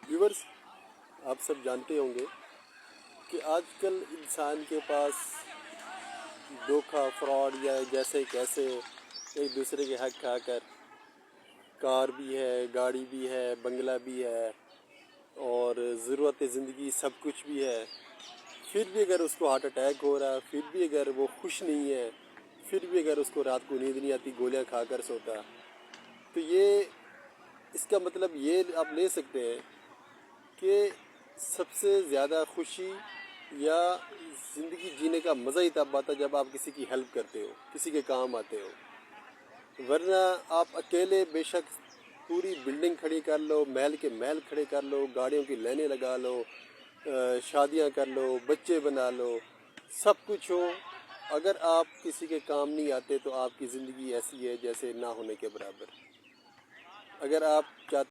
Viewers, آپ سب جانتے ہوں گے کہ آج کل انسان کے پاس دھوکہ فراڈ یا جیسے کیسے ایک دوسرے کے حق کھا کر کار بھی ہے، گاڑی بھی ہے، بنگلہ بھی ہے اور ضرورت زندگی سب کچھ بھی ہے، پھر بھی اگر اس کو ہارٹ اٹیک ہو رہا ہے، پھر بھی اگر وہ خوش نہیں ہے، پھر بھی اگر اس کو رات کو نیند نہیں آتی، گولیاں کھا کر سوتا، تو یہ اس کا مطلب یہ آپ لے سکتے ہیں کہ سب سے زیادہ خوشی یا زندگی جینے کا مزہ ہی تب آتا جب آپ کسی کی ہیلپ کرتے ہو، کسی کے کام آتے ہو، ورنہ آپ اکیلے بے شک پوری بلڈنگ کھڑی کر لو، محل کے محل کھڑے کر لو، گاڑیوں کی لائنیں لگا لو، شادیاں کر لو، بچے بنا لو، سب کچھ ہو، اگر آپ کسی کے کام نہیں آتے تو آپ کی زندگی ایسی ہے جیسے نہ ہونے کے برابر۔ اگر آپ چاہتے